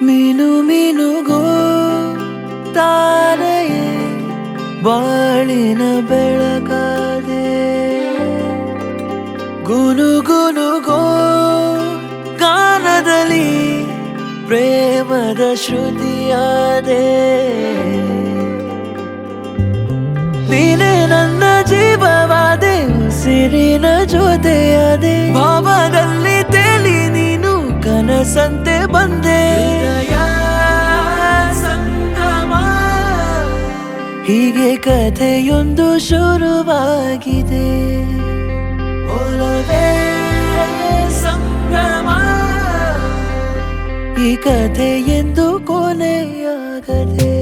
ಮೀನು ಮೀನುಗೋ ತಾರೆಯೇ ಬಾಳಿನ ಬೆಳಕಾದೆ ಗುನುಗುನುಗೋ ಗಾನದಲ್ಲಿ ಪ್ರೇಮದ ಶ್ರುತಿಯಾದೆ ನೀನೇ ನನ್ನ ಜೀವವಾದೆ ಉಸಿರಿನ ಜೊತೆಯಾದೆ ಭಾವದಲ್ಲಿ ತೇಲಿ ನೀನು ಕನಸಂತೆ ಬಂದೆ ಸಂಗಮ ಹೀಗೆ ಕಥೆಯೊಂದು ಶುರುವಾಗಿದೆ ಒಲವೇ ಸಂಗಮ ಈ ಕಥೆ ಎಂದು ಕೊನೆಯಾಗದೆ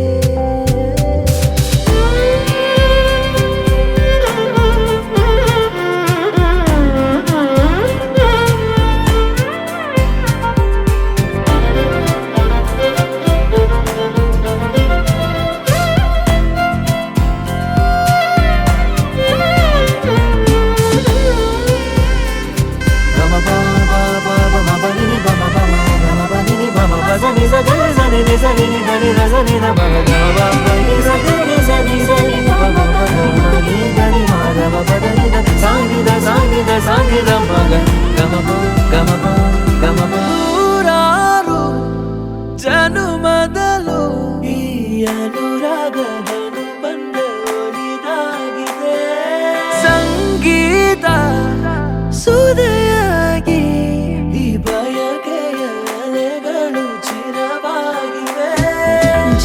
ನೂರಾರು ಜನುಮದಲು ಈ ಅನುರಾಗದನು ಬಂದ ಒಲಿದಾಗಿದೆ ಸಂಗೀತ ಸುದೆಯಾಗಿ ಈ ಬಯಕೆಯ ಅಲೆಗಳು ಚಿರವಾಗಿವೆ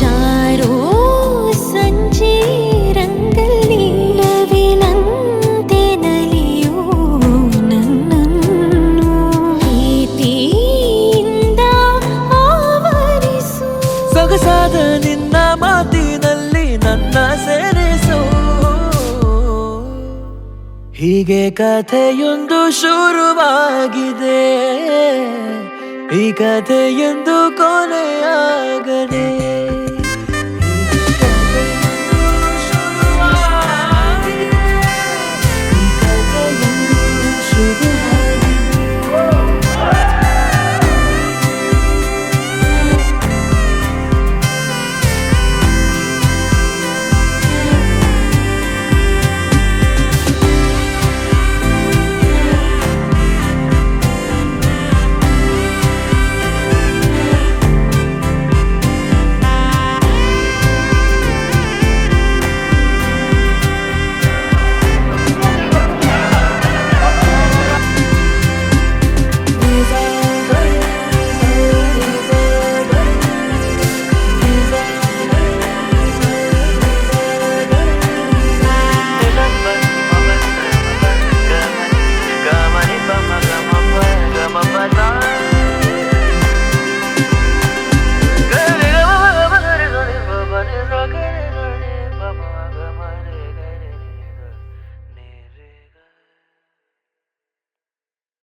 ಜಾರೋ ಸಂಜೆ ರಂಗಲ್ಲಿ ನವಿಲಂತೆ ನಲಿಯೋ ನನ್ನನ್ನು ಪ್ರೀತಿಯಿಂದ ಆವರಿಸು ಸೊಗಸಾದ ನಿನ್ನ ಮಾತಿನಲ್ಲಿ ನನ್ನ ಸೇರಿಸು ಹೀಗೆ ಕಥೆಯೊಂದು ಶುರುವಾಗಿದೆ ಈ ಕಥೆಯೊಂದು ಕೊನೆಯಾಗದೆ